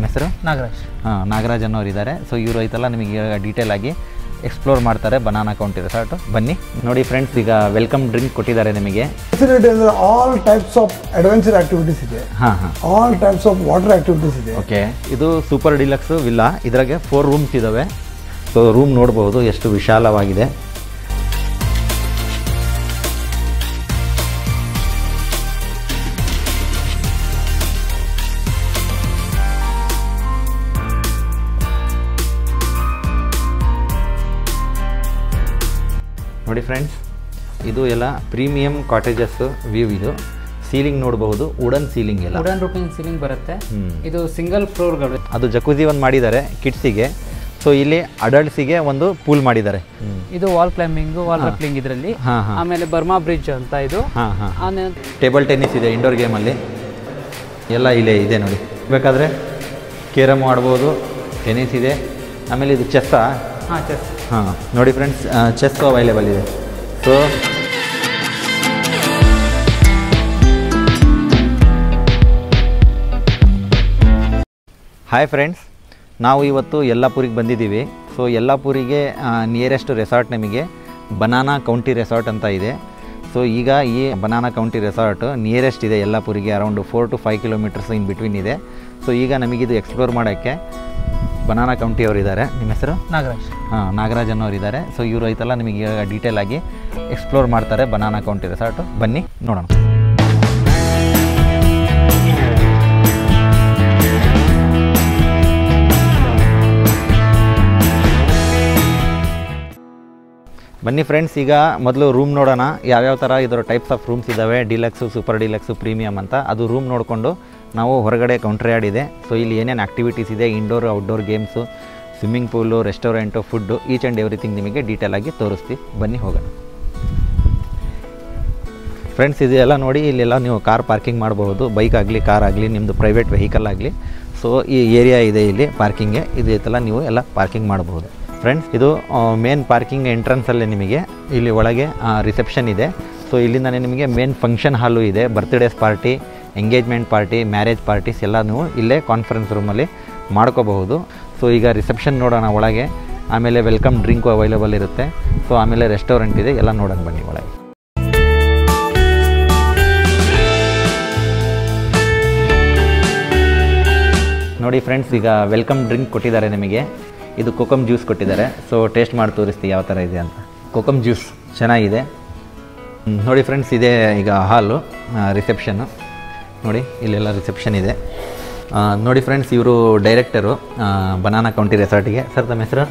ನಿಮ್ಮ ಹೆಸರು? ನಾಗರಾಜ್. ನಾಗರಾಜ್ ಅನ್ನೋರು ಇದ್ದಾರೆ. ಸೊ ಇವರು ಐತಲ್ಲ ನಿಮಗೆ ಡೀಟೇಲ್ ಆಗಿ ಎಕ್ಸ್ಪ್ಲೋರ್ ಮಾಡ್ತಾರೆ ಬನಾನಾ ಕೌಂಟಿ ರೆಸಾರ್ಟು. ಬನ್ನಿ ನೋಡಿ ಫ್ರೆಂಡ್ಸ್, ಈಗ ವೆಲ್ಕಮ್ ಡ್ರಿಂಕ್ ಕೊಟ್ಟಿದ್ದಾರೆ ನಿಮಗೆ. ಫೆಸಿಲಿಟಿ ಅಂದರೆ all types of adventure activities ಇದೆ. All types of water activities ಇದೆ. ಓಕೆ, ಇದು ಸೂಪರ್ ಡಿಲಕ್ಸ್ ವಿಲ್ಲಾ. ಇದ್ರಾಗೆ 4 ರೂಮ್ಸ್ ಇದ್ದಾವೆ. ಸೊ ರೂಮ್ ನೋಡ್ಬೋದು ಎಷ್ಟು ವಿಶಾಲವಾಗಿದೆ. ನೋಡಿ ಫ್ರೆಂಡ್ಸ್, ಇದು ಎಲ್ಲ ಪ್ರೀಮಿಯಂ ಕಾಟೇಜಸ್ ವ್ಯೂ. ಇದು ಸೀಲಿಂಗ್ ನೋಡಬಹುದು, ವುಡನ್ ಸೀಲಿಂಗ್ ಎಲ್ಲ ವುಡನ್ ರೂಫಿಂಗ್ ಸೀಲಿಂಗ್ ಬರುತ್ತೆ. ಇದು ಸಿಂಗಲ್ ಫ್ಲೋರ್ಗಳು. ಅದು ಜಕೂಜಿ ಒಂದು ಮಾಡಿದ್ದಾರೆ ಕಿಡ್ಸಿಗೆ. ಸೊ ಇಲ್ಲಿ ಅಡಲ್ಟ್ಸಿಗೆ ಒಂದು ಪೂಲ್ ಮಾಡಿದ್ದಾರೆ. ಇದು ವಾಲ್ ಕ್ಲೈಂಬಿಂಗ್, ವಾಲ್ ರಫ್ಲಿಂಗ್ ಇದರಲ್ಲಿ. ಆಮೇಲೆ ಬರ್ಮಾ ಬ್ರಿಡ್ಜ್ ಅಂತ ಇದು. ಟೇಬಲ್ ಟೆನ್ನಿಸ್ ಇದೆ ಇಂಡೋರ್ ಗೇಮಲ್ಲಿ ಎಲ್ಲ ಇಲ್ಲೇ ಇದೆ ನೋಡಿ. ಬೇಕಾದರೆ ಕೇರಮ್ ಆಡ್ಬೋದು, ಟೆನ್ನಿಸ್ ಇದೆ. ಆಮೇಲೆ ಇದು ಚೆಸ್ಸಾ? ಚೆಸ್. ನೋಡಿ ಫ್ರೆಂಡ್ಸ್, ಚೆಸ್ ಅವೈಲೇಬಲ್ ಇದೆ. ಸೊ ಹಾಯ್ ಫ್ರೆಂಡ್ಸ್, ನಾವು ಇವತ್ತು ಯಲ್ಲಾಪುರಿಗೆ ಬಂದಿದ್ದೀವಿ. ಸೊ ಯಲ್ಲಾಪುರಿಗೆ ನಿಯರೆಸ್ಟ್ ರೆಸಾರ್ಟ್ ನಮಗೆ ಬನಾನಾ ಕೌಂಟಿ ರೆಸಾರ್ಟ್ ಅಂತ ಇದೆ. ಸೊ ಈಗ ಈ ಬನಾನಾ ಕೌಂಟಿ ರೆಸಾರ್ಟ್ ನಿಯರೆಸ್ಟ್ ಇದೆ ಯಲ್ಲಾಪುರಿಗೆ. Around 4 to 5 kilometres in between ಇದೆ. ಸೊ ಈಗ ನಮಗಿದು ಎಕ್ಸ್ಪ್ಲೋರ್ ಮಾಡೋಕ್ಕೆ ಬನಾನಾ ಕೌಂಟಿ ಅವರು ಇದ್ದಾರೆ. ನಿಮ್ಮ ಹೆಸರು? ನಾಗರಾಜ್. ನಾಗರಾಜ್ ಅನ್ನೋರು ಇದ್ದಾರೆ. ಸೊ ಇವರು ಐತಲ್ಲ ನಿಮಗೆ ಡೀಟೇಲ್ ಆಗಿ ಎಕ್ಸ್ಪ್ಲೋರ್ ಮಾಡ್ತಾರೆ ಬನಾನಾ ಕೌಂಟಿ ರೆಸಾರ್ಟು. ಬನ್ನಿ ನೋಡೋಣ. ಬನ್ನಿ ಫ್ರೆಂಡ್ಸ್, ಈಗ ಮೊದಲು ರೂಮ್ ನೋಡೋಣ. ಯಾವ್ಯಾವ ಥರ ಇದರ ಟೈಪ್ಸ್ ಆಫ್ ರೂಮ್ಸ್ ಇದ್ದಾವೆ, ಡಿಲಕ್ಸು, ಸೂಪರ್ ಡಿಲಕ್ಸು, ಪ್ರೀಮಿಯಮ್ ಅಂತ. ಅದು ರೂಮ್ ನೋಡಿಕೊಂಡು ನಾವು ಹೊರಗಡೆ ಕೌಂಟ್ರಿ ಯಾರ್ಡ್ ಇದೆ. ಸೊ ಇಲ್ಲಿ ಏನೇನು ಆ್ಯಕ್ಟಿವಿಟೀಸ್ ಇದೆ, indoor outdoor games, swimming pool, restaurant, food, each and everything ನಿಮಗೆ ಡೀಟೇಲಾಗಿ ತೋರಿಸ್ತೀವಿ. ಬನ್ನಿ ಹೋಗೋಣ ಫ್ರೆಂಡ್ಸ್. ಇದೆಲ್ಲ ನೋಡಿ, ಇಲ್ಲೆಲ್ಲ ನೀವು ಕಾರ್ ಪಾರ್ಕಿಂಗ್ ಮಾಡಬಹುದು. ಬೈಕ್ ಆಗಲಿ, ಕಾರ್ ಆಗಲಿ, ನಿಮ್ಮದು ಪ್ರೈವೇಟ್ ವೆಹಿಕಲ್ ಆಗಲಿ. ಸೊ ಈ ಏರಿಯಾ ಇದೆ ಇಲ್ಲಿ ಪಾರ್ಕಿಂಗ್ಗೆ. ಇದೈತಲ್ಲ ನೀವು ಎಲ್ಲ ಪಾರ್ಕಿಂಗ್ ಮಾಡಬಹುದು ಫ್ರೆಂಡ್ಸ್. ಇದು ಮೇನ್ ಪಾರ್ಕಿಂಗ್ ಎಂಟ್ರೆನ್ಸಲ್ಲೇ ನಿಮಗೆ ಇಲ್ಲಿ ಒಳಗೆ ರಿಸೆಪ್ಷನ್ ಇದೆ. ಸೊ ಇಲ್ಲಿಂದನೇ ನಿಮಗೆ ಮೇನ್ ಫಂಕ್ಷನ್ ಹಾಲು ಇದೆ. Birthdays party, engagement party, marriage parties ಎಲ್ಲ ನೀವು ಇಲ್ಲೇ ಕಾನ್ಫರೆನ್ಸ್ ರೂಮಲ್ಲಿ ಮಾಡ್ಕೋಬಹುದು. ಸೊ ಈಗ ರಿಸೆಪ್ಷನ್ ನೋಡೋಣ ಒಳಗೆ. ಆಮೇಲೆ ವೆಲ್ಕಮ್ ಡ್ರಿಂಕು ಅವೈಲೇಬಲ್ ಇರುತ್ತೆ. ಸೊ ಆಮೇಲೆ ರೆಸ್ಟೋರೆಂಟ್ ಇದೆ, ಎಲ್ಲ ನೋಡೋಣ ಬನ್ನಿ ಒಳಗೆ. ನೋಡಿ ಫ್ರೆಂಡ್ಸ್, ಈಗ ವೆಲ್ಕಮ್ ಡ್ರಿಂಕ್ ಕೊಟ್ಟಿದ್ದಾರೆ ನಿಮಗೆ. ಇದು ಕೋಕಮ್ ಜ್ಯೂಸ್ ಕೊಟ್ಟಿದ್ದಾರೆ. ಸೊ ಟೇಸ್ಟ್ ಮಾಡಿ ತೋರಿಸ್ತೀವಿ ಯಾವ ಥರ ಇದೆ ಅಂತ. ಕೋಕಮ್ ಜ್ಯೂಸ್ ಚೆನ್ನಾಗಿದೆ. ನೋಡಿ ಫ್ರೆಂಡ್ಸ್, ಇದೇ ಈಗ ಹಾಲು, ರಿಸೆಪ್ಷನ್ನು ನೋಡಿ. ಇಲ್ಲೆಲ್ಲ ರಿಸೆಪ್ಷನ್ ಇದೆ. ನೋಡಿ ಫ್ರೆಂಡ್ಸ್, ಇವರು ಡೈರೆಕ್ಟರು ಬನಾನಾ ಕೌಂಟಿ ರೆಸಾರ್ಟಿಗೆ. ಸರ್ ತಮ್ಮ ಹೆಸರು?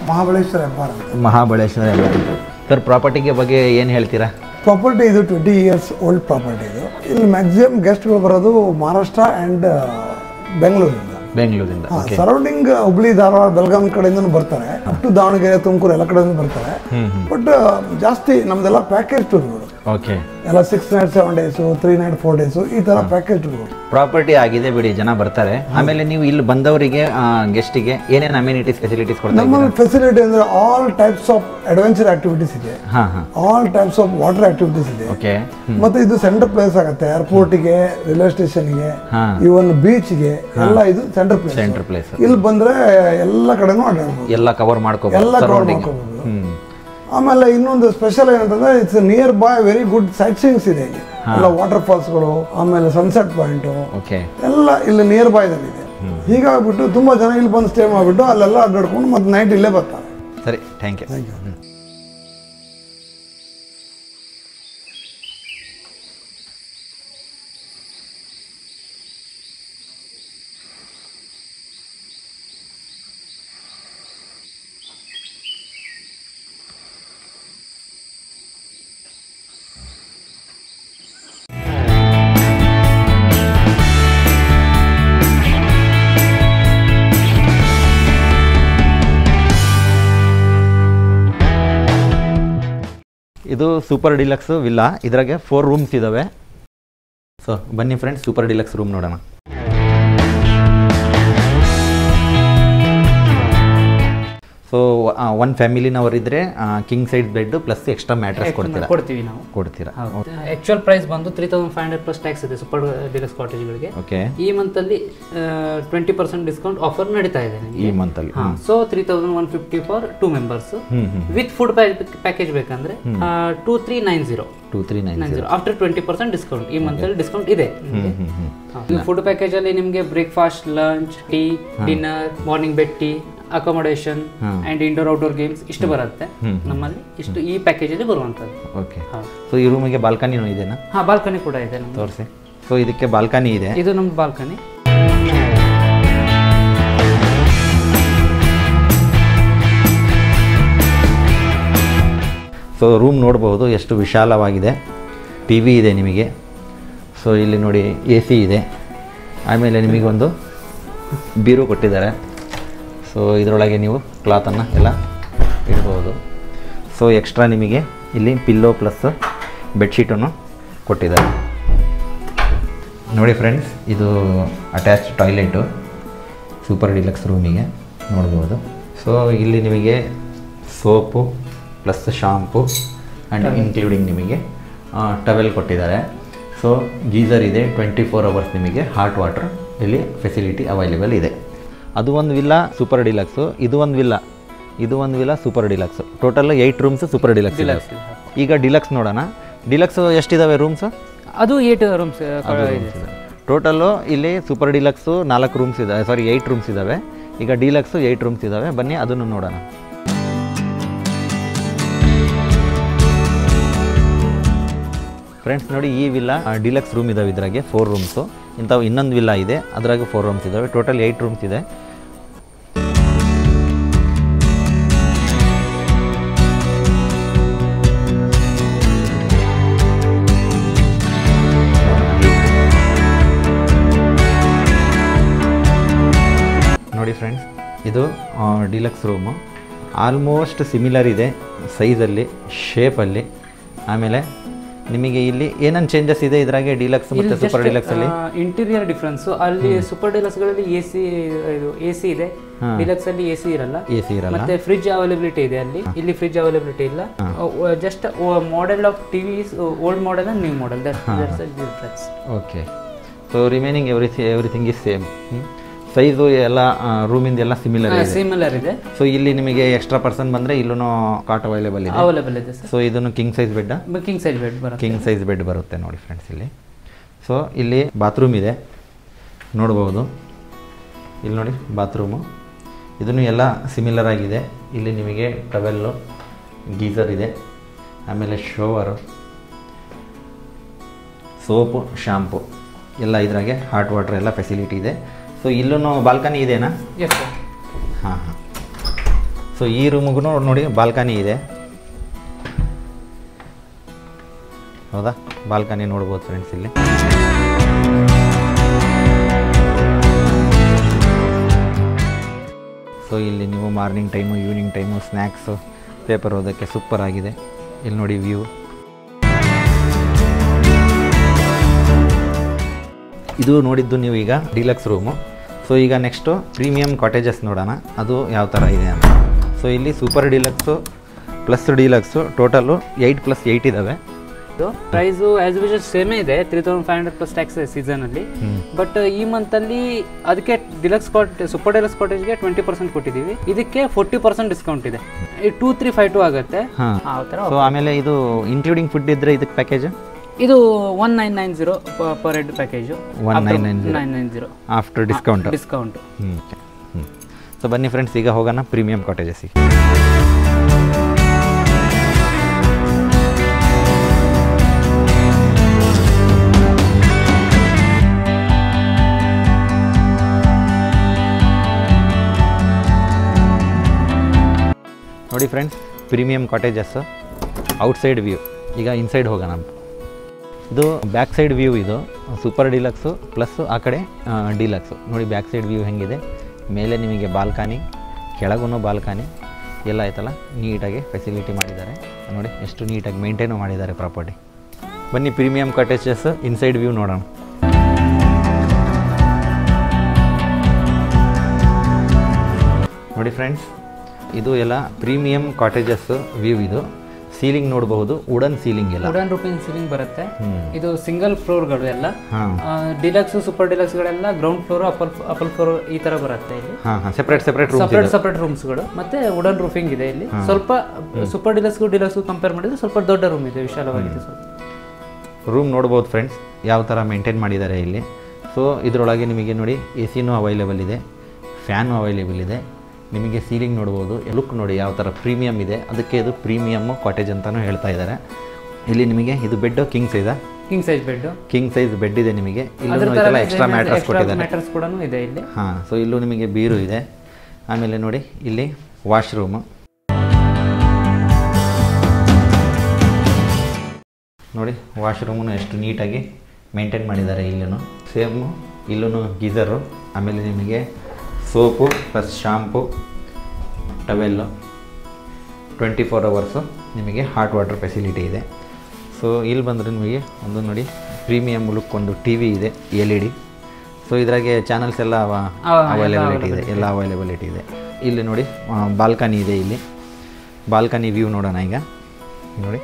ಮಹಾಬಳೇಶ್ವರ ಹೆಬ್ಬಾರ್. ಮಹಾಬಳೇಶ್ವರ ಹೆಬ್ಬಾರ್. ಸರ್ ಪ್ರಾಪರ್ಟಿಗೆ ಬಗ್ಗೆ ಏನು ಹೇಳ್ತೀರಾ? ಪ್ರಾಪರ್ಟಿ ಇದು 20 years ಓಲ್ಡ್ ಪ್ರಾಪರ್ಟಿ. ಇದು ಇಲ್ಲಿ ಮ್ಯಾಕ್ಸಿಮಮ್ ಗೆಸ್ಟ್ಗಳು ಬರೋದು ಮಹಾರಾಷ್ಟ್ರ ಆ್ಯಂಡ್ ಬೆಂಗಳೂರಿಂದ. ಸರೌಂಡಿಂಗ್ ಹುಬ್ಳಿ, ಧಾರವಾಡ, ಬೆಳಗಾಂ ಕಡೆಯಿಂದ ಬರ್ತಾರೆ. ಅಪ್ ಟು ದಾವಣಗೆರೆ, ತುಮಕೂರು ಎಲ್ಲ ಕಡೆಯಿಂದ ಬರ್ತಾರೆ. ಬಟ್ ಜಾಸ್ತಿ ನಮ್ದೆಲ್ಲ ಪ್ಯಾಕೇಜ್ ಟೂರ್ಗಳು. ಓಕೆ, ಎಲ್ಲ 6 nights 7 days, 3 nights 4 days ಈ ತರ ಪ್ಯಾಕೇಜ್ ಟೂರ್ಗಳು. ಪ್ರಾಪರ್ಟಿ ಆಗಿದೆ ಬಿಡಿ, ಜನ ಬರ್ತಾರೆ. ಆಮೇಲೆ ನೀವು ಇಲ್ಲಿ ಬಂದವರಿಗೆ ಗೆಸ್ಟಿಗೆ ಏನೇನು ಅಮ್ಯುನಿಟೀಸ್ ಫೆಸಿಲಿಟೀಸ್ ಕೊಡ್ತಾರೆ? ನಮ್ಮಲ್ಲಿ ಫೆಸಿಲಿಟಿ ಅಂದ್ರೆ all types of adventure activities ಇದೆ. All types of water activities ಇದೆ. ಓಕೆ, ಮತ್ತೆ ಇದು ಸೆಂಟರ್ ಪ್ಲೇಸ್ ಆಗುತ್ತೆ. ಏರ್ಪೋರ್ಟ್ಗೆ, ರೈಲ್ವೆ ಸ್ಟೇಷನ್ಗೆ, ಇವನ್ ಬೀಚ್ಗೆ ಎಲ್ಲ ಇದು ಸೆಂಟರ್ ಪ್ಲೇಸ್. ಇಲ್ಲಿ ಬಂದ್ರೆ ಎಲ್ಲ ಕಡೆನೂ ಅಡ್ಡಾಡ್ಬೋದು, ಎಲ್ಲ ಕವರ್ ಮಾಡ್ಕೋಬಹುದು, ಎಲ್ಲ ಕವರ್ ಮಾಡ್ಕೋಬಹುದು. ಆಮೇಲೆ ಇನ್ನೊಂದು ಸ್ಪೆಷಲ್ ಏನಂತಂದ್ರೆ it's nearby very good sightseeings ಇದೆ. ಎಲ್ಲ ವಾಟರ್ ಫಾಲ್ಸ್ಗಳು, ಆಮೇಲೆ ಸನ್ಸೆಟ್ ಪಾಯಿಂಟ್ ಎಲ್ಲ ಇಲ್ಲಿ ನಿಯರ್ ಬೈ ಇದೆ. ಹೀಗಾಗ್ಬಿಟ್ಟು ತುಂಬಾ ಜನ ಇಲ್ಲಿ ಬಂದು ಸ್ಟೇ ಮಾಡ್ಬಿಟ್ಟು ಅಲ್ಲೆಲ್ಲ ಅಡ್ಡಾಡ್ಕೊಂಡು ಮತ್ತೆ ನೈಟ್ ಇಲ್ಲೇ ಬರ್ತಾರೆ. ಸರಿ, ಥ್ಯಾಂಕ್ ಯು. ಇದು ಸೂಪರ್ ಡಿಲಕ್ಸ್ ವಿಲ್ಲಾ. ಇದ್ರಾಗೆ 4 ರೂಮ್ಸ್ ಇದ್ದಾವೆ. ಸೊ ಬನ್ನಿ ಫ್ರೆಂಡ್ಸ್, ಸೂಪರ್ ಡಿಲಕ್ಸ್ ರೂಮ್ ನೋಡೋಣ. ಸೊ ಒನ್ ಫ್ಯಾಮಿಲಿನವರಿದ್ದರೆ king side bed plus extra mattress ಕೊಡ್ತೀವಿ ನಾವು. ಕೊಡ್ತೀರಾ? ಆಕ್ಚುಯಲ್ ಪ್ರೈಸ್ ಬಂದು 3500 ಪ್ಲಸ್ ಟ್ಯಾಕ್ಸ್ ಇದೆ ಸೂಪರ್ ಡಿಲಕ್ಸ್ ಕಾಟೇಜ್ಗಳಿಗೆ. ಓಕೆ. ಈ ಮಂತಲ್ಲಿ 20% ಡಿಸ್ಕೌಂಟ್ ಆಫರ್ ನಡೀತಾ ಇದೆ ಈ ಮಂತಲ್ಲಿ. So 3150 for 2 members with food package ಬೇಕಂದ್ರೆ 2390 ಆಫ್ಟರ್ 20% ಡಿಸ್ಕೌಂಟ್. ಈ ಮಂತಲ್ಲಿ ಡಿಸ್ಕೌಂಟ್ ಇದೆ. ಫುಡ್ ಪ್ಯಾಕೇಜ್ ಅಲ್ಲಿ ನಿಮಗೆ breakfast, lunch, tea, dinner, morning bed tea, accommodation and indoor outdoor games ಇಷ್ಟು ಬರುತ್ತೆ ನಮ್ಮಲ್ಲಿ. ಇಷ್ಟು ಈ ಪ್ಯಾಕೇಜ್ ಅಲ್ಲಿ ಬರುವಂತದ್ದು. ಓಕೆ. ಸೊ ಈ ರೂಮಿಗೆ ಬಾಲ್ಕನಿನೂ ಇದೆನಾ? ಹಾ, ಬಾಲ್ಕನಿ ಕೂಡ ಇದೆ. ತೋರಿಸಿ. ಸೊ ಇದಕ್ಕೆ ಬಾಲ್ಕನಿ ಇದೆ. ಇದು ನಮ್ಮ ಬಾಲ್ಕನಿ. ಸೊ ರೂಮ್ ನೋಡ್ಬೋದು ಎಷ್ಟು ವಿಶಾಲವಾಗಿದೆ. ಟಿ ವಿ ಇದೆ ನಿಮಗೆ. ಸೊ ಇಲ್ಲಿ ನೋಡಿ AC ಇದೆ. ಆಮೇಲೆ ನಿಮಗೊಂದು ಬೀರು ಕೊಟ್ಟಿದ್ದಾರೆ. ಸೊ ಇದರೊಳಗೆ ನೀವು ಕ್ಲಾತನ್ನು ಎಲ್ಲ ಇಡ್ಬೋದು. ಸೊ ಎಕ್ಸ್ಟ್ರಾ ನಿಮಗೆ ಇಲ್ಲಿ ಪಿಲ್ಲೋ ಪ್ಲಸ್ ಬೆಡ್ಶೀಟನ್ನು ಕೊಟ್ಟಿದ್ದಾರೆ. ನೋಡಿ ಫ್ರೆಂಡ್ಸ್, ಇದು ಅಟ್ಯಾಚ್ಡ್ ಟಾಯ್ಲೆಟು ಸೂಪರ್ ಡಿಲಕ್ಸ್ ರೂಮಿಗೆ ನೋಡ್ಬೋದು. ಸೊ ಇಲ್ಲಿ ನಿಮಗೆ soap plus shampoo and including ನಿಮಗೆ ಟವೆಲ್ ಕೊಟ್ಟಿದ್ದಾರೆ. ಸೊ ಗೀಸರ್ ಇದೆ. 24 ಅವರ್ಸ್ ನಿಮಗೆ ಹಾಟ್ ವಾಟರ್ ಇಲ್ಲಿ ಫೆಸಿಲಿಟಿ ಅವೈಲೇಬಲ್ ಇದೆ. ಅದು ಒಂದು ವಿಲ್ಲಾ ಸೂಪರ್ ಡಿಲಕ್ಸು, ಇದು ಒಂದು villa super deluxe. Total 8 rooms super deluxe. ಈಗ ಡಿಲಕ್ಸ್ ನೋಡೋಣ. ಡಿಲಕ್ಸ್ ಎಷ್ಟಿದ್ದಾವೆ ರೂಮ್ಸ್? ಅದು 8 ರೂಮ್ಸ್. ಟೋಟಲ್ಲು ಇಲ್ಲಿ ಸೂಪರ್ ಡಿಲಕ್ಸು 4 ರೂಮ್ಸ್ ಇದ್ದಾವೆ, 8 ರೂಮ್ಸ್ ಇದ್ದಾವೆ. ಈಗ ಡಿಲಕ್ಸು 8 ರೂಮ್ಸ್ ಇದ್ದಾವೆ. ಬನ್ನಿ ಅದನ್ನು ನೋಡೋಣ. ಫ್ರೆಂಡ್ಸ್ ನೋಡಿ, ಈ ವಿಲ್ಲಾ ಡಿಲಕ್ಸ್ ರೂಮ್ ಇದ್ದಾವೆ. ಇದ್ರಾಗೆ 4 ರೂಮ್ಸು. ಇಂಥವು ಇನ್ನೊಂದು ವಿಲ್ಲಾ ಇದೆ, ಅದ್ರಾಗ 4 ರೂಮ್ಸ್ ಇದ್ದಾವೆ. ಟೋಟಲ್ 8 ರೂಮ್ಸ್ ಇದೆ. ನೋಡಿ ಫ್ರೆಂಡ್ಸ್, ಇದು ಡಿಲಕ್ಸ್ ರೂಮು. ಆಲ್ಮೋಸ್ಟ್ ಸಿಮಿಲರ್ ಇದೆ ಸೈಜಲ್ಲಿ, ಶೇಪಲ್ಲಿ. ಆಮೇಲೆ ನಿಮಗೆ ಇಲ್ಲಿ ಏನನ್ನು ಚೇಂಜಸ್ ಇದೆ ಇದ್ರಾಗೆ ಡಿಲಕ್ಸ್ ಮತ್ತು ಸೂಪರ್ ಡಿಲಕ್ಸ್ ಅಲ್ಲಿ? Interior difference. ಅಲ್ಲಿ ಸೂಪರ್ ಡಿಲಕ್ಸ್ ಗಳಲ್ಲಿ AC ಇದೆ, ಡಿಲಕ್ಸ್ ಅಲ್ಲಿ AC ಇರಲ್ಲ. ಮತ್ತೆ ಫ್ರಿಡ್ಜ್ ಅವೈಲಬಿಲಿಟಿ ಇದೆ ಅಲ್ಲಿ. ಇಲ್ಲಿ ಫ್ರಿಡ್ಜ್ ಅವೈಲಬಿಲಿಟಿ ಇಲ್ಲ. Just model of TV old model and new model. Difference. Okay. So remaining everything is same. Size ಎಲ್ಲ ರೂಮಿಂದ ಎಲ್ಲ ಸಿಮಿಲರ್ ಇದೆ. ಸೊ ಇಲ್ಲಿ ನಿಮಗೆ ಎಕ್ಸ್ಟ್ರಾ ಪರ್ಸನ್ ಬಂದರೆ ಇಲ್ಲೂ ಕಾಟ್ ಅವೈಲೇಬಲ್ ಇದೆ. ಸೊ ಇದನ್ನು ಕಿಂಗ್ ಸೈಜ್ ಬೆಡ್ ಬರುತ್ತೆ ನೋಡಿ ಫ್ರೆಂಡ್ಸ್ ಇಲ್ಲಿ. ಸೊ ಇಲ್ಲಿ ಬಾತ್ರೂಮ್ ಇದೆ ನೋಡ್ಬೋದು. ಇಲ್ಲಿ ನೋಡಿ ಬಾತ್ರೂಮು. ಇದನ್ನು ಎಲ್ಲ ಸಿಮಿಲರ್ ಆಗಿದೆ. ಇಲ್ಲಿ ನಿಮಗೆ ಟವೆಲ್ಲು, ಗೀಸರ್ ಇದೆ. ಆಮೇಲೆ ಶೋವರು, ಸೋಪು, ಶಾಂಪು ಎಲ್ಲ ಇದ್ರಾಗೆ ಹಾಟ್ ವಾಟರ್ ಎಲ್ಲ ಫೆಸಿಲಿಟಿ ಇದೆ. ಸೊ ಇಲ್ಲೂ ಬಾಲ್ಕನಿ ಇದೆನಾ? ಹಾಂ. ಸೊ ಈ ರೂಮಿಗೂ ನೋಡಿ ಬಾಲ್ಕನಿ ಇದೆ. ಹೌದಾ? ಬಾಲ್ಕನಿ ನೋಡ್ಬೋದು ಫ್ರೆಂಡ್ಸ್ ಇಲ್ಲಿ. ಸೊ ಇಲ್ಲಿ ನೀವು morning time, evening time snacks, paper ಓದೋಕ್ಕೆ ಸೂಪರ್ ಆಗಿದೆ. ಇಲ್ಲಿ ನೋಡಿ ವ್ಯೂ. ಇದು ನೋಡಿದ್ದು ನೀವು ಈಗ ಡಿಲಕ್ಸ್ ರೂಮು. ಸೊ ಈಗ ನೆಕ್ಸ್ಟು ಪ್ರೀಮಿಯಂ ಕಾಟೇಜಸ್ ನೋಡೋಣ, ಅದು ಯಾವ ಥರ ಇದೆ ಅಂತ. ಸೊ ಇಲ್ಲಿ super deluxe plus deluxe total 8+8 ಇದ್ದಾವೆ. ಪ್ರೈಸು ಆಸ್ ಯೂಶುವಲ್ ಸೇಮೇ ಇದೆ, 3500 ಪ್ಲಸ್ ಟ್ಯಾಕ್ಸ್ ಸೀಸನಲ್ಲಿ. ಬಟ್ ಈ ಮಂತಲ್ಲಿ ಅದಕ್ಕೆ ಸೂಪರ್ ಡಿಲಕ್ಸ್ ಕಾಟೇಜ್ಗೆ 20% ಕೊಟ್ಟಿದ್ದೀವಿ. ಇದಕ್ಕೆ 40% ಡಿಸ್ಕೌಂಟ್ ಇದೆ. 2352 ಆಗುತ್ತೆ. ಸೊ ಆಮೇಲೆ ಇದು ಇನ್ಕ್ಲೂಡಿಂಗ್ ಫುಡ್ ಇದ್ದರೆ ಇದಕ್ಕೆ ಪ್ಯಾಕೇಜ್ ಇದು 1990 per head package. 1990 after discount. So ಬನ್ನಿ ಫ್ರೆಂಡ್ಸ್, ಈಗ ಹೋಗೋಣ ಪ್ರೀಮಿಯಂ ಕಾಟೇಜಸ್ಸಿಗೆ. ನೋಡಿ friends, premium cottages outside view. ಈಗ ಇನ್ಸೈಡ್ ಹೋಗೋಣ. ಇದು ಬ್ಯಾಕ್ ಸೈಡ್ ವ್ಯೂ. ಇದು ಸೂಪರ್ ಡಿಲಕ್ಸು ಪ್ಲಸ್ ಆ ಕಡೆ ಡಿಲಕ್ಸು. ನೋಡಿ ಬ್ಯಾಕ್ ಸೈಡ್ ವ್ಯೂ ಹೆಂಗಿದೆ. ಮೇಲೆ ನಿಮಗೆ ಬಾಲ್ಕನಿ, ಕೆಳಗೂ ಬಾಲ್ಕನಿ ಎಲ್ಲ ಆಯ್ತಲ್ಲ. ನೀಟಾಗಿ ಫೆಸಿಲಿಟಿ ಮಾಡಿದ್ದಾರೆ ನೋಡಿ, ಎಷ್ಟು ನೀಟಾಗಿ ಮೇಂಟೈನು ಮಾಡಿದ್ದಾರೆ ಪ್ರಾಪರ್ಟಿ. ಬನ್ನಿ ಪ್ರೀಮಿಯಂ ಕಾಟೇಜಸ್ ಇನ್ಸೈಡ್ ವ್ಯೂ ನೋಡೋಣ. ನೋಡಿ ಫ್ರೆಂಡ್ಸ್, ಇದು ಎಲ್ಲ ಪ್ರೀಮಿಯಂ ಕಾಟೇಜಸ್ ವ್ಯೂ. ಇದು ಸೀಲಿಂಗ್ ನೋಡಬಹುದು, ವುಡನ್ ಸೀಲಿಂಗ್ ಎಲ್ಲ, ವುಡನ್ ರೂಫಿಂಗ್ ಸೀಲಿಂಗ್ ಬರುತ್ತೆ. ಇದು ಸಿಂಗಲ್ ಫ್ಲೋರ್ಗಳು ಎಲ್ಲ. ಡಿಲಕ್ಸ್ ಸೂಪರ್ ಡಿಲಕ್ಸ್ ಗಳೆಲ್ಲ ಗ್ರೌಂಡ್ ಫ್ಲೋರ್ ಅಪಲ್ ಫ್ಲೋರ್ ಈ ತರ ಬರುತ್ತೆ. ಇಲ್ಲಿ ಸಪರೇಟ್ ರೂಮ್ಸ್ಗಳು ಮತ್ತೆ ವುಡನ್ ರೂಫಿಂಗ್ ಇದೆ. ಇಲ್ಲಿ ಸ್ವಲ್ಪ ಸೂಪರ್ ಡಿಲಕ್ಸ್ ಕಂಪೇರ್ ಮಾಡಿದ್ರೆ ಸ್ವಲ್ಪ ದೊಡ್ಡ ರೂಮ್ ಇದೆ, ವಿಶಾಲವಾಗಿದೆ. ಸ್ವಲ್ಪ ರೂಮ್ ನೋಡ್ಬೋದು ಫ್ರೆಂಡ್ಸ್ ಯಾವ ಥರ ಮೇಂಟೈನ್ ಮಾಡಿದ್ದಾರೆ ಇಲ್ಲಿ. ಸೊ ಇದರೊಳಗೆ ನಿಮಗೆ ನೋಡಿ AC ಅವೈಲೇಬಲ್ ಇದೆ, ಫ್ಯಾನು ಅವೈಲೇಬಲ್ ಇದೆ. ನಿಮಗೆ ಸೀಲಿಂಗ್ ನೋಡ್ಬೋದು, ಲುಕ್ ನೋಡಿ ಯಾವ ಥರ ಪ್ರೀಮಿಯಮ್ ಇದೆ. ಅದಕ್ಕೆ ಇದು ಪ್ರೀಮಿಯಮ್ ಕಾಟೇಜ್ ಅಂತಲೂ ಹೇಳ್ತಾ ಇದ್ದಾರೆ. ಇಲ್ಲಿ ನಿಮಗೆ ಇದು ಬೆಡ್ ಕಿಂಗ್ ಸೈಜ್ ಬೆಡ್ ಇದೆ ನಿಮಗೆ. ಇಲ್ಲೂ ಎಕ್ಸ್ಟ್ರಾ ಮ್ಯಾಟ್ರಸ್ ಕೊಟ್ಟಿದ್ದಾರೆ. ಹಾಂ, ಸೊ ಇಲ್ಲೂ ನಿಮಗೆ ಬೀರು ಇದೆ. ಆಮೇಲೆ ನೋಡಿ ಇಲ್ಲಿ ವಾಶ್ರೂಮು ನೋಡಿ, ವಾಶ್ರೂಮನ್ನು ಎಷ್ಟು ನೀಟಾಗಿ ಮೇಂಟೈನ್ ಮಾಡಿದ್ದಾರೆ. ಇಲ್ಲೂ ಸೇಮು, ಇಲ್ಲೂ ಗೀಝರು, ಆಮೇಲೆ ನಿಮಗೆ soap plus shampoo, towel, 24 hours ನಿಮಗೆ ಹಾಟ್ ವಾಟರ್ ಫೆಸಿಲಿಟಿ ಇದೆ. ಸೊ ಇಲ್ಲಿ ಬಂದರೆ ನಿಮಗೆ ಒಂದು ನೋಡಿ ಪ್ರೀಮಿಯಮ್ ಲುಕ್ ಒಂದು TV ಇದೆ, LED. ಸೊ ಇದ್ರಾಗೆ ಚಾನಲ್ಸ್ ಎಲ್ಲ ಅವೈಲೇಬಿಲಿಟಿ ಇದೆ, ಎಲ್ಲ ಅವೈಲೇಬಿಲಿಟಿ ಇದೆ. ಇಲ್ಲಿ ನೋಡಿ ಬಾಲ್ಕನಿ ಇದೆ. ಇಲ್ಲಿ ಬಾಲ್ಕನಿ ವ್ಯೂ ನೋಡೋಣ ಈಗ. ನೋಡಿ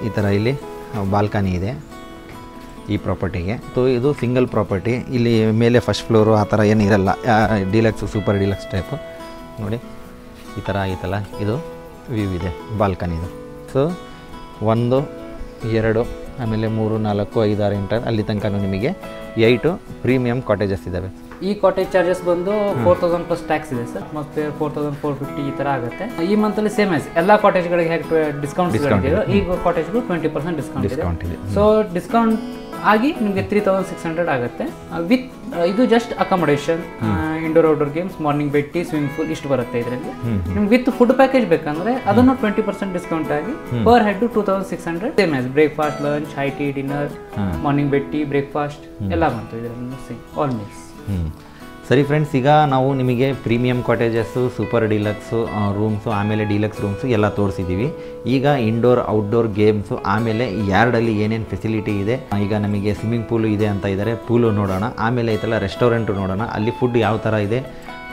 ಈ ಥರ ಇಲ್ಲಿ ಬಾಲ್ಕನಿ ಇದೆ ಈ ಪ್ರಾಪರ್ಟಿಗೆ. ಸೊ ಇದು ಸಿಂಗಲ್ ಪ್ರಾಪರ್ಟಿ. ಇಲ್ಲಿ ಮೇಲೆ ಫಸ್ಟ್ ಫ್ಲೋರು ಆ ಥರ ಏನು ಇರಲ್ಲ, ಡಿಲಕ್ಸ್ ಸೂಪರ್ ಡಿಲಕ್ಸ್ ಟೈಪು. ನೋಡಿ ಈ ಥರ ಆಯ್ತಲ್ಲ, ಇದು ವ್ಯೂ ಇದೆ ಬಾಲ್ಕನಿದು. ಸೊ 1 2 ಆಮೇಲೆ 3 4 5 6 8 ಅಲ್ಲಿ ತನಕ ನಿಮಗೆ 8 ಪ್ರೀಮಿಯಂ ಕಾಟೇಜಸ್ ಇದ್ದಾವೆ. ಈ ಕಾಟೇಜ್ ಚಾರ್ಜಸ್ ಬಂದು 4000 ಪ್ಲಸ್ ಟ್ಯಾಕ್ಸ್ ಇದೆ ಸರ್. ಮತ್ತೆ 4450 ಈ ಥರ ಆಗುತ್ತೆ. ಈ ಮಂತಲ್ಲಿ ಸೇಮ್ ಆಸ್ ಎಲ್ಲ ಕಾಟೇಜ್ಗಳಿಗೆ ಹೇಗೆ ಡಿಸ್ಕೌಂಟ್ ಇದೆ, ಈ ಕಾಟೇಜ್ಗೂ 20% ಡಿಸ್ಕೌಂಟ್ ಇದೆ. ಸೊ ಡಿಸ್ಕೌಂಟ್ ಆಗಿ ನಿಮಗೆ 3600 ಆಗುತ್ತೆ. ವಿತ್ ಇದು just accommodation, indoor outdoor games, morning bed, tea, swimming pool ಇಷ್ಟು ಬರುತ್ತೆ ಇದರಲ್ಲಿ. ನಿಮ್ಗೆ ವಿತ್ ಫುಡ್ ಪ್ಯಾಕೇಜ್ ಬೇಕಂದ್ರೆ ಅದನ್ನು 20% ಡಿಸ್ಕೌಂಟ್ ಆಗಿ per head 2600. Same as breakfast, lunch, high tea, dinner, morning bed, tea, breakfast ಎಲ್ಲ ಬಂತು ಇದರಲ್ಲಿ, ಆಲ್ ಮೀಲ್ಸ್. ಸರಿ ಫ್ರೆಂಡ್ಸ್, ಈಗ ನಾವು ನಿಮಗೆ premium cottages, super deluxe rooms, ಆಮೇಲೆ ಡಿಲಕ್ಸ್ ರೂಮ್ಸು ಎಲ್ಲ ತೋರಿಸಿದ್ದೀವಿ. ಈಗ ಇಂಡೋರ್ ಔಟ್ಡೋರ್ ಗೇಮ್ಸು, ಆಮೇಲೆ ಯಾರ್ಡಲ್ಲಿ ಏನೇನು ಫೆಸಿಲಿಟಿ ಇದೆ. ಈಗ ನಮಗೆ ಸ್ವಿಮ್ಮಿಂಗ್ ಪೂಲು ಇದೆ ಅಂತ ಇದ್ದಾರೆ, ಪೂಲು ನೋಡೋಣ. ಆಮೇಲೆ ಐತಲ್ಲ ರೆಸ್ಟೋರೆಂಟು ನೋಡೋಣ, ಅಲ್ಲಿ ಫುಡ್ ಯಾವ ಥರ ಇದೆ,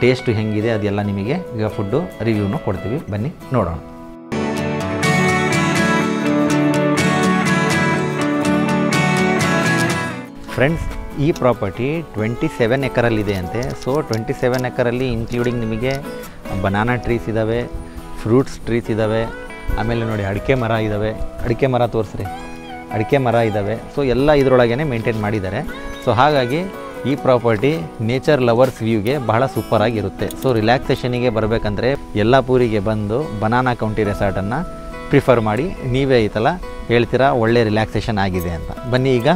ಟೇಸ್ಟ್ ಹೆಂಗಿದೆ, ಅದೆಲ್ಲ ನಿಮಗೆ ಈಗ ಫುಡ್ಡು ರಿವ್ಯೂನು ಕೊಡ್ತೀವಿ. ಬನ್ನಿ ನೋಡೋಣ. ಫ್ರೆಂಡ್ಸ್, ಈ ಪ್ರಾಪರ್ಟಿ 27 ಎಕರಲ್ಲಿದೆ ಅಂತೆ. ಸೊ 27 ಎಕರಲ್ಲಿ ಇನ್ಕ್ಲೂಡಿಂಗ್ ನಿಮಗೆ ಬನಾನಾ ಟ್ರೀಸ್ ಇದ್ದಾವೆ, ಫ್ರೂಟ್ಸ್ ಟ್ರೀಸ್ ಇದ್ದಾವೆ, ಆಮೇಲೆ ನೋಡಿ ಅಡಿಕೆ ಮರ ಇದ್ದಾವೆ. ಅಡಿಕೆ ಮರ ತೋರಿಸ್ರಿ, ಅಡಿಕೆ ಮರ ಇದ್ದಾವೆ. ಸೊ ಎಲ್ಲ ಇದರೊಳಗೇ ಮೇಂಟೈನ್ ಮಾಡಿದ್ದಾರೆ. ಸೊ ಹಾಗಾಗಿ ಈ ಪ್ರಾಪರ್ಟಿ ನೇಚರ್ ಲವರ್ಸ್ ವ್ಯೂಗೆ ಬಹಳ ಸೂಪರಾಗಿರುತ್ತೆ. ಸೊ ರಿಲ್ಯಾಕ್ಸೇಷನಿಗೆ ಬರಬೇಕಂದ್ರೆ ಯಲ್ಲಾಪುರಿಗೆ ಬಂದು ಬನಾನಾ ಕೌಂಟಿ ರೆಸಾರ್ಟನ್ನು ಪ್ರಿಫರ್ ಮಾಡಿ. ನೀವೇ ಐತಲ್ಲ ಹೇಳ್ತೀರಾ ಒಳ್ಳೆ ರಿಲ್ಯಾಕ್ಸೇಷನ್ ಆಗಿದೆ ಅಂತ. ಬನ್ನಿ ಈಗ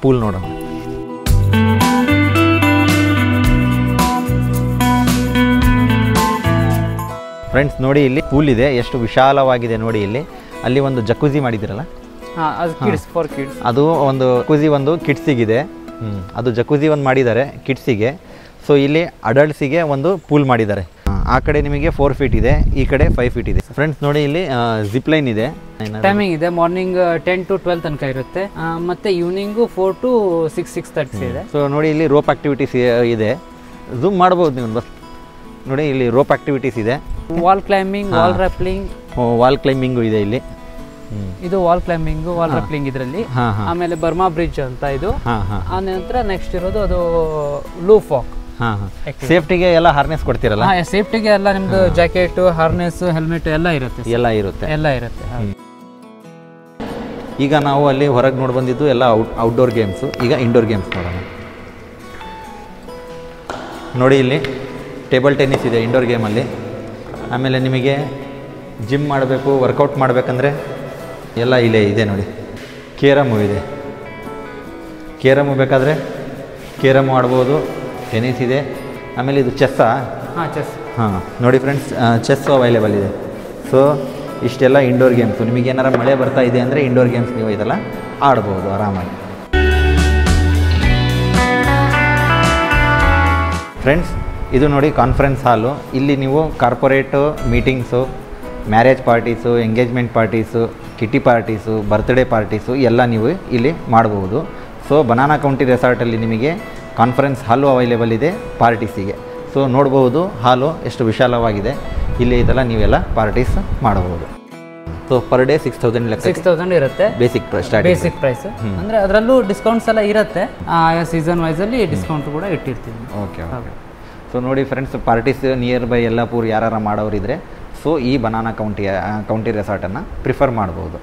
ಪೂಲ್ ನೋಡೋಣ. ಫ್ರೆಂಡ್ಸ್ ನೋಡಿ, ಇಲ್ಲಿ ಪೂಲ್ ಇದೆ, ಎಷ್ಟು ವಿಶಾಲವಾಗಿದೆ ನೋಡಿ. ಇಲ್ಲಿ ಅಲ್ಲಿ ಒಂದು ಜಕೂಜಿ ಮಾಡಿದಿರಲ್ಲ, ಅದು ಒಂದು ಜಕೂಜಿ ಒಂದು ಕಿಡ್ಸಿಗಿದೆ. ಅದು ಜಕೂಜಿ ಒಂದು ಮಾಡಿದ್ದಾರೆ ಕಿಡ್ಸಿಗೆ. ಸೊ ಇಲ್ಲಿ ಅಡಲ್ಟ್ಸಿಗೆ ಒಂದು ಪೂಲ್ ಮಾಡಿದ್ದಾರೆ. ಆ ಕಡೆ ನಿಮಗೆ 4 ಫೀಟ್ ಇದೆ, ಈ ಕಡೆ 5 ಫೀಟ್ ಇದೆ. ಫ್ರೆಂಡ್ಸ್ ನೋಡಿ, ಇಲ್ಲಿ ಜಿಪ್ ಲೈನ್ ಇದೆ. ಟೈಮಿಂಗ್ ಇದೆ, ಮಾರ್ನಿಂಗ್ 10 to 12 ತನಕ ಇರುತ್ತೆ. ಮತ್ತೆ ಈವ್ನಿಂಗು 4 to 6:30 ಇದೆ. ಸೊ ನೋಡಿ, ಇಲ್ಲಿ ರೋಪ್ ಆಕ್ಟಿವಿಟೀಸ್ ಇದೆ, ಝೂಮ್ ಮಾಡ್ಬೋದು ನೀವು. ಬಸ್ ನೋಡಿ, ಇಲ್ಲಿ ರೋಪ್ ಆಕ್ಟಿವಿಟೀಸ್ ಇದೆ, wall climbing, wall rappelling. Wall climbing ಇದೆ ಇಲ್ಲಿ. ಇದು ವಾಲ್ ಕ್ಲೈಂಬಿಂಗ್, ವಾಲ್ ರಾಪ್ಲಿಂಗ್ ಇದರಲ್ಲಿ. ಆಮೇಲೆ ಬರ್ಮಾ ಬ್ರಿಡ್ಜ್ ಅಂತ ಇದು. ಆ ನಂತರ ನೆಕ್ಸ್ಟ್ ಇರೋದು ಅದು ಲೂಪ್ ವಾಕ್. ಸೇಫ್ಟಿಗೆ ಎಲ್ಲ ಹಾರ್ನೆಸ್ ಕೊಡ್ತೀರಲ್ಲ? ಸೇಫ್ಟಿಗೆ ಎಲ್ಲ ನಿಮ್ದು ಜಾಕೆಟ್, ಹಾರ್ನೆಸ್, ಹೆಲ್ಮೆಟ್ ಎಲ್ಲ ಇರುತ್ತೆ. ಈಗ ನಾವು ಅಲ್ಲಿ ಹೊರಗೆ ನೋಡಿ ಬಂದಿದ್ದು ಎಲ್ಲ ಔಟ್ಡೋರ್ ಗೇಮ್ಸು. ಈಗ ಇಂಡೋರ್ ಗೇಮ್ಸ್ ನೋಡೋಣ. ನೋಡಿ, ಇಲ್ಲಿ ಟೇಬಲ್ ಟೆನ್ನಿಸ್ ಇದೆ ಇಂಡೋರ್ ಗೇಮಲ್ಲಿ. ಆಮೇಲೆ ನಿಮಗೆ ಜಿಮ್ ಮಾಡಬೇಕು, ವರ್ಕೌಟ್ ಮಾಡಬೇಕಂದ್ರೆ ಎಲ್ಲ ಇಲ್ಲೇ ಇದೆ ನೋಡಿ. ಕೇರಮು ಇದೆ, ಕೇರಮು ಬೇಕಾದರೆ ಕೇರಮು ಆಡ್ಬೋದು. ಟೆನ್ನಿಸ್ ಇದೆ. ಆಮೇಲೆ ಇದು ಚೆಸ್ಸಾ? ಚೆಸ್. ನೋಡಿ ಫ್ರೆಂಡ್ಸ್, ಚೆಸ್ಸು ಅವೈಲೇಬಲ್ ಇದೆ. ಸೊ ಇಷ್ಟೆಲ್ಲ ಇಂಡೋರ್ ಗೇಮ್ಸು. ನಿಮಗೇನಾರ ಮಳೆ ಬರ್ತಾ ಇದೆ ಅಂದರೆ ಇಂಡೋರ್ ಗೇಮ್ಸ್ ನೀವು ಇದೆಲ್ಲ ಆಡ್ಬೋದು ಆರಾಮಾಗಿ. ಫ್ರೆಂಡ್ಸ್, ಇದು ನೋಡಿ ಕಾನ್ಫರೆನ್ಸ್ ಹಾಲು. ಇಲ್ಲಿ ನೀವು corporate meetings, marriage parties, engagement parties, kitty parties, birthday parties ಎಲ್ಲ ನೀವು ಇಲ್ಲಿ ಮಾಡ್ಬೋದು. ಸೊ ಬನಾನಾ ಕೌಂಟಿ ರೆಸಾರ್ಟಲ್ಲಿ ನಿಮಗೆ ಕಾನ್ಫರೆನ್ಸ್ ಹಾಲು ಅವೈಲೇಬಲ್ ಇದೆ ಪಾರ್ಟೀಸಿಗೆ. ಸೊ ನೋಡ್ಬೋದು ಹಾಲು ಎಷ್ಟು ವಿಶಾಲವಾಗಿದೆ. ಇಲ್ಲಿ ಇದೆಲ್ಲ ನೀವೆಲ್ಲ ಪಾರ್ಟೀಸ್ ಮಾಡಬಹುದು. ಸೊ ಪರ್ ಡೇ 6,000 ಲೆಕ್ಕ 6,000 ಇರುತ್ತೆ ಬೇಸಿಕ್ ಬೇಸಿಕ್ ಪ್ರೈಸ್. ಅಂದರೆ ಅದರಲ್ಲೂ ಡಿಸ್ಕೌಂಟ್ಸ್ ಎಲ್ಲ ಇರುತ್ತೆ, ಆಯಾ ಸೀಸನ್ ವೈಸಲ್ಲಿ ಡಿಸ್ಕೌಂಟ್ ಕೂಡ ಇಟ್ಟಿರ್ತೀವಿ. Okay okay. ಸೊ ನೋಡಿ friends, parties near by Yellapur ಯಾರು ಮಾಡೋರಿದ್ರೆ ಸೊ ಈ ಬನಾನಾ ಕೌಂಟಿ ರೆಸಾರ್ಟನ್ನು ಪ್ರಿಫರ್ ಮಾಡ್ಬೋದು.